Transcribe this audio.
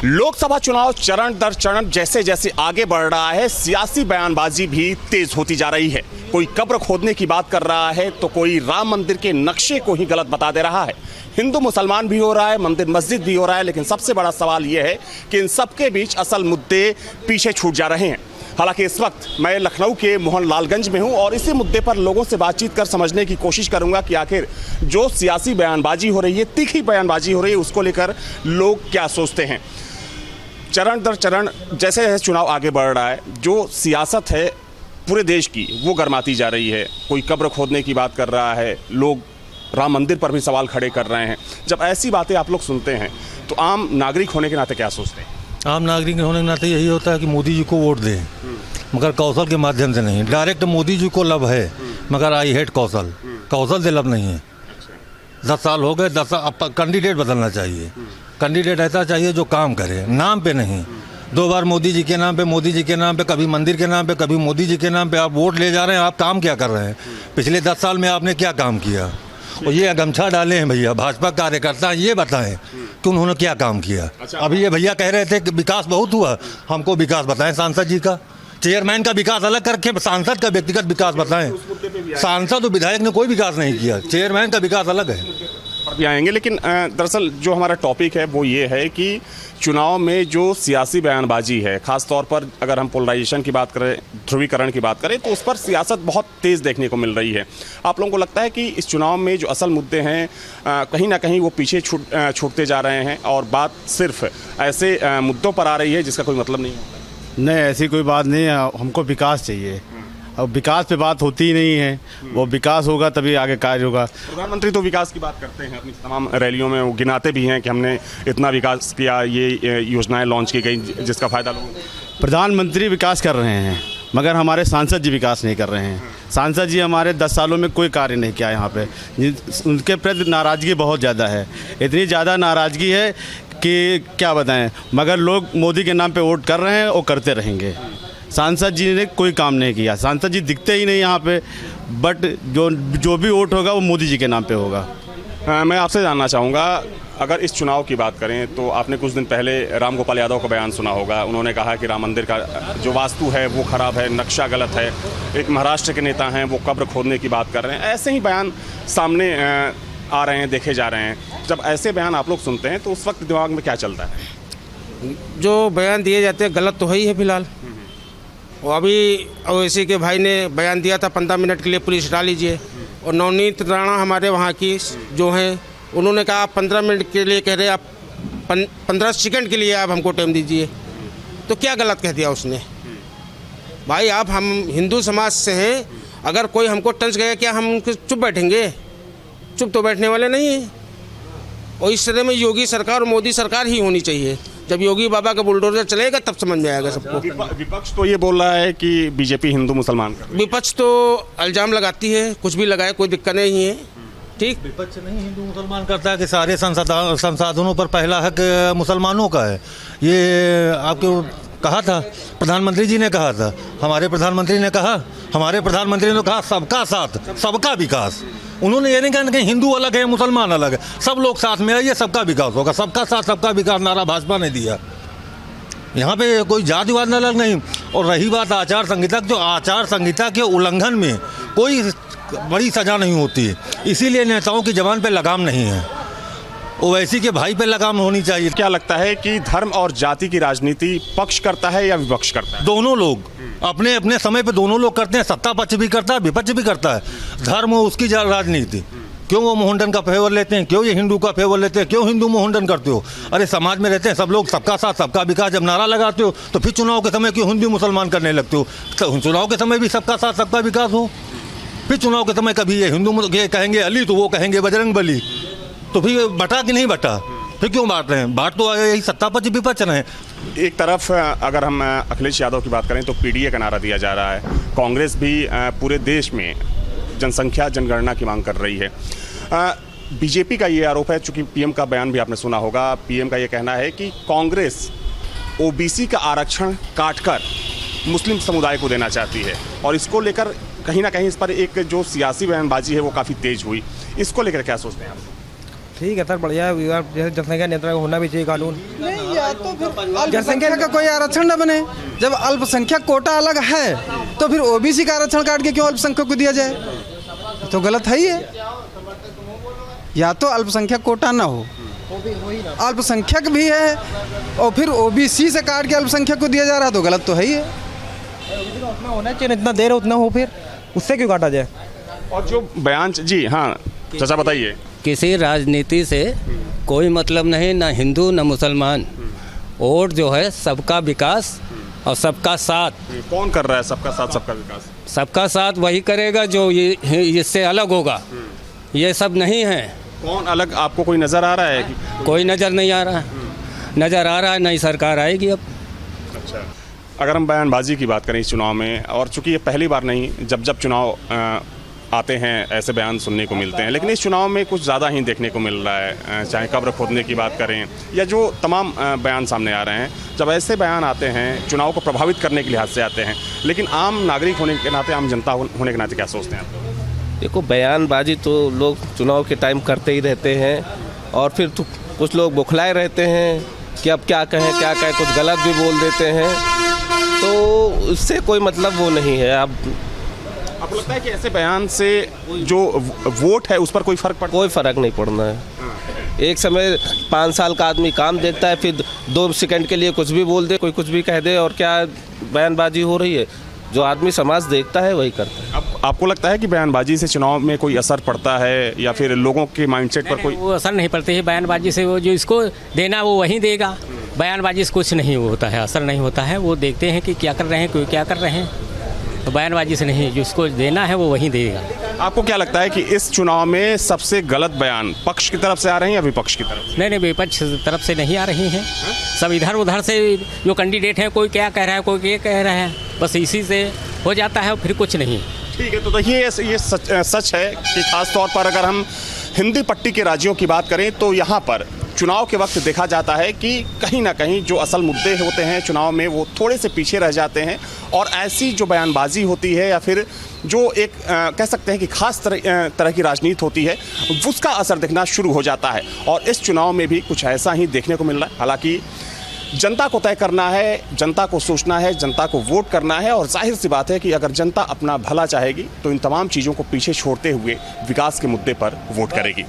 लोकसभा चुनाव चरण दर चरण जैसे जैसे आगे बढ़ रहा है, सियासी बयानबाजी भी तेज होती जा रही है। कोई कब्र खोदने की बात कर रहा है तो कोई राम मंदिर के नक्शे को ही गलत बता दे रहा है। हिंदू मुसलमान भी हो रहा है, मंदिर मस्जिद भी हो रहा है, लेकिन सबसे बड़ा सवाल यह है कि इन सबके बीच असल मुद्दे पीछे छूट जा रहे हैं। हालांकि इस वक्त मैं लखनऊ के मोहनलालगंज में हूं और इसी मुद्दे पर लोगों से बातचीत कर समझने की कोशिश करूंगा कि आखिर जो सियासी बयानबाजी हो रही है, तीखी बयानबाजी हो रही है, उसको लेकर लोग क्या सोचते हैं। चरण दर चरण जैसे जैसे चुनाव आगे बढ़ रहा है, जो सियासत है पूरे देश की वो गर्माती जा रही है। कोई कब्र खोदने की बात कर रहा है, लोग राम मंदिर पर भी सवाल खड़े कर रहे हैं। जब ऐसी बातें आप लोग सुनते हैं तो आम नागरिक होने के नाते क्या सोचते हैं? आम नागरिक होने के नाते यही होता है कि मोदी जी को वोट दें, मगर कौशल के माध्यम से नहीं। डायरेक्ट मोदी जी को लब है, मगर आई हेट कौशल। कौशल से लब नहीं है। 10 साल हो गए, 10 साल अब कैंडिडेट बदलना चाहिए। कैंडिडेट ऐसा चाहिए जो काम करे, नाम पे नहीं। 2 बार मोदी जी के नाम पे, मोदी जी के नाम पे, कभी मंदिर के नाम पे, कभी मोदी जी के नाम पे आप वोट ले जा रहे हैं। आप काम क्या कर रहे हैं? पिछले 10 साल में आपने क्या काम किया? और ये गमछा डाले हैं भैया भाजपा कार्यकर्ता, ये बताएं कि उन्होंने क्या काम किया। अभी ये भैया कह रहे थे कि विकास बहुत हुआ, हमको विकास बताएं। सांसद जी का, चेयरमैन का विकास अलग करके सांसद का व्यक्तिगत विकास बताएं। सांसद और विधायक ने कोई विकास नहीं किया, चेयरमैन का विकास अलग है। पर भी आएंगे, लेकिन दरअसल जो हमारा टॉपिक है वो ये है कि चुनाव में जो सियासी बयानबाजी है, ख़ास तौर पर अगर हम पोलराइजेशन की बात करें, ध्रुवीकरण की बात करें, तो उस पर सियासत बहुत तेज़ देखने को मिल रही है। आप लोगों को लगता है कि इस चुनाव में जो असल मुद्दे हैं कहीं ना कहीं वो पीछे छूटते जा रहे हैं और बात सिर्फ ऐसे मुद्दों पर आ रही है जिसका कोई मतलब नहीं है? नहीं, ऐसी कोई बात नहीं है। हमको विकास चाहिए। अब विकास पे बात होती ही नहीं है। वो विकास होगा तभी आगे कार्य होगा। प्रधानमंत्री तो विकास की बात करते हैं अपनी तमाम रैलियों में, वो गिनाते भी हैं कि हमने इतना विकास किया, ये योजनाएं लॉन्च की गई जिसका फ़ायदा लोगों को। प्रधानमंत्री विकास कर रहे हैं, मगर हमारे सांसद जी विकास नहीं कर रहे हैं। सांसद जी हमारे 10 सालों में कोई कार्य नहीं किया यहाँ पे। उनके प्रति नाराज़गी बहुत ज़्यादा है। इतनी ज़्यादा नाराज़गी है कि क्या बताएं, मगर लोग मोदी के नाम पे वोट कर रहे हैं और करते रहेंगे। सांसद जी ने कोई काम नहीं किया। सांसद जी दिखते ही नहीं यहाँ पे, बट जो भी वोट होगा वो मोदी जी के नाम पे होगा। मैं आपसे जानना चाहूँगा, अगर इस चुनाव की बात करें तो आपने कुछ दिन पहले राम गोपाल यादव का बयान सुना होगा। उन्होंने कहा कि राम मंदिर का जो वास्तु है वो ख़राब है, नक्शा गलत है। एक महाराष्ट्र के नेता हैं, वो कब्र खोदने की बात कर रहे हैं। ऐसे ही बयान सामने आ रहे हैं, देखे जा रहे हैं। जब ऐसे बयान आप लोग सुनते हैं तो उस वक्त दिमाग में क्या चलता है? जो बयान दिए जाते हैं गलत तो है ही है फिलहाल। और अभी ओवैसी के भाई ने बयान दिया था 15 मिनट के लिए पुलिस हटा लीजिए, और नवनीत राणा हमारे वहाँ की जो हैं उन्होंने कहा आप 15 मिनट के लिए कह रहे हैं, आप 15 सेकंड के लिए आप हमको टाइम दीजिए। तो क्या गलत कह दिया उसने? भाई आप हम हिंदू समाज से हैं, अगर कोई हमको टंच गया क्या हम चुप बैठेंगे? चुप तो बैठने वाले नहीं हैं। और इस तरह में योगी सरकार और मोदी सरकार ही होनी चाहिए। जब योगी बाबा का बुलडोजर चलेगा तब समझ में आएगा सबको। विपक्ष तो ये बोल रहा है कि बीजेपी हिंदू मुसलमान कर रही है। विपक्ष तो इल्जाम लगाती है, कुछ भी लगाए, कोई दिक्कत नहीं है। ठीक, विपक्ष नहीं हिंदू मुसलमान करता है कि सारे संसाधनों पर पहला हक मुसलमानों का है। ये आपको कहा था, प्रधानमंत्री जी ने कहा था, हमारे प्रधानमंत्री ने कहा सबका साथ सबका विकास। उन्होंने ये नहीं कहा कि हिंदू अलग है मुसलमान अलग है, सब लोग साथ में आइए, सबका विकास होगा। सबका साथ सबका विकास नारा भाजपा ने दिया। यहाँ पे कोई जातिवाद अलग नहीं। और रही बात आचार संहिता, तो आचार संहिता के उल्लंघन में कोई बड़ी सजा नहीं होती है। इसीलिए नेताओं की जबान पे लगाम नहीं है, ओवैसी के भाई पे लगाम होनी चाहिए। क्या लगता है कि धर्म और जाति की राजनीति पक्ष करता है या विपक्ष करता है? दोनों लोग अपने अपने समय पे दोनों लोग करते हैं। सत्ता पक्ष भी करता है, विपक्ष भी करता है। धर्म उसकी राजनीति। क्यों वो मोहनडन का फेवर लेते हैं? क्यों ये हिंदू का फेवर लेते हैं? क्यों हिंदू मोहनडन करते हो? अरे समाज में रहते हैं सब लोग, सबका साथ सबका विकास जब नारा लगाते हो तो फिर चुनाव के समय क्यों हिंदू मुसलमान करने लगते हो? तो चुनाव के समय भी सबका साथ सबका विकास हो। फिर चुनाव के समय कभी ये हिंदू ये कहेंगे अली तो वो कहेंगे बजरंग बली, तो फिर बटा कि नहीं बटा? फिर क्यों बांट रहे हैं? बांट तो यही सत्ता पक्ष विपक्ष रहे हैं। एक तरफ अगर हम अखिलेश यादव की बात करें तो पीडीए का नारा दिया जा रहा है। कांग्रेस भी पूरे देश में जनसंख्या जनगणना की मांग कर रही है। बीजेपी का ये आरोप है, चूंकि पीएम का बयान भी आपने सुना होगा, पीएम का ये कहना है कि कांग्रेस ओबीसी का आरक्षण काटकर मुस्लिम समुदाय को देना चाहती है, और इसको लेकर कहीं ना कहीं इस पर एक जो सियासी बयानबाजी है वो काफ़ी तेज हुई। इसको लेकर क्या सोचते हैं आप? ठीक है सर, बढ़िया है। जैसे जनसंख्या नियंत्रण होना भी चाहिए कानून। नहीं, या तो फिर जनसंख्या का कोई आरक्षण न बने। जब अल्पसंख्यक कोटा अलग है तो फिर ओबीसी का आरक्षण काट के क्यों अल्पसंख्यक को दिया जाए? तो गलत है ही है। या तो अल्पसंख्यक कोटा ना हो, अल्पसंख्यक भी है और फिर ओबीसी से काट के अल्पसंख्यक को दिया जा रहा है, तो गलत तो है ही है। उतना होना चाहिए, इतना देर उतना हो, फिर उससे क्यों काटा जाए? और जो बयान जी हाँ चाचा बताइए। किसी राजनीति से कोई मतलब नहीं, ना हिंदू ना मुसलमान। वोट जो है सबका विकास और सबका साथ। कौन कर रहा है सबका साथ सबका विकास? सबका साथ वही करेगा जो ये इससे अलग होगा। ये सब नहीं है। कौन अलग आपको कोई नज़र आ रहा है कि? कोई नज़र नहीं आ रहा। नज़र आ रहा है नई सरकार आएगी अब। अच्छा, अगर हम बयानबाजी की बात करें इस चुनाव में, और चूंकि ये पहली बार नहीं, जब जब चुनाव आते हैं ऐसे बयान सुनने को मिलते हैं, लेकिन इस चुनाव में कुछ ज़्यादा ही देखने को मिल रहा है। चाहे कब्र खोदने की बात करें या जो तमाम बयान सामने आ रहे हैं, जब ऐसे बयान आते हैं चुनाव को प्रभावित करने के लिहाज से आते हैं, लेकिन आम नागरिक होने के नाते, आम जनता होने के नाते क्या सोचते हैं आप? देखो, बयानबाजी तो लोग चुनाव के टाइम करते ही रहते हैं और फिर तो कुछ लोग बौखलाए रहते हैं कि अब क्या कहें, कुछ गलत भी बोल देते हैं, तो उससे कोई मतलब वो नहीं है। अब आपको लगता है कि ऐसे बयान से जो वोट है उस पर कोई फ़र्क पड़ता है? कोई फ़र्क नहीं पड़ना है। एक समय 5 साल का आदमी काम देखता है, फिर 2 सेकंड के लिए कुछ भी बोल दे, कोई कुछ भी कह दे, और क्या बयानबाजी हो रही है। जो आदमी समाज देखता है वही करता है। अब आपको लगता है कि बयानबाजी से चुनाव में कोई असर पड़ता है या फिर लोगों के माइंडसेट पर कोई? वो असर नहीं पड़ती है बयानबाजी से। वो जो इसको देना वो वहीं देगा। बयानबाजी से कुछ नहीं होता है, असर नहीं होता है। वो देखते हैं कि क्या कर रहे हैं, कोई क्या कर रहे हैं, तो बयानबाजी से नहीं, जो इसको देना है वो वहीं देगा। आपको क्या लगता है कि इस चुनाव में सबसे गलत बयान पक्ष की तरफ से आ रहे हैं या विपक्ष की तरफ? नहीं, विपक्ष तरफ से नहीं आ रही हैं। सब इधर उधर से जो कैंडिडेट हैं, कोई क्या कह रहा है, कोई क्या कह रहा है, बस इसी से हो जाता है, फिर कुछ नहीं। ठीक है, तो ये सच है कि खास तौर पर अगर हम हिंदी पट्टी के राज्यों की बात करें तो यहाँ पर चुनाव के वक्त देखा जाता है कि कहीं ना कहीं जो असल मुद्दे होते हैं चुनाव में वो थोड़े से पीछे रह जाते हैं, और ऐसी जो बयानबाजी होती है या फिर जो एक कह सकते हैं कि खास तरह की राजनीति होती है, उसका असर दिखना शुरू हो जाता है। और इस चुनाव में भी कुछ ऐसा ही देखने को मिल रहा है। हालांकि जनता को तय करना है, जनता को सोचना है, जनता को वोट करना है, और जाहिर सी बात है कि अगर जनता अपना भला चाहेगी तो इन तमाम चीज़ों को पीछे छोड़ते हुए विकास के मुद्दे पर वोट करेगी।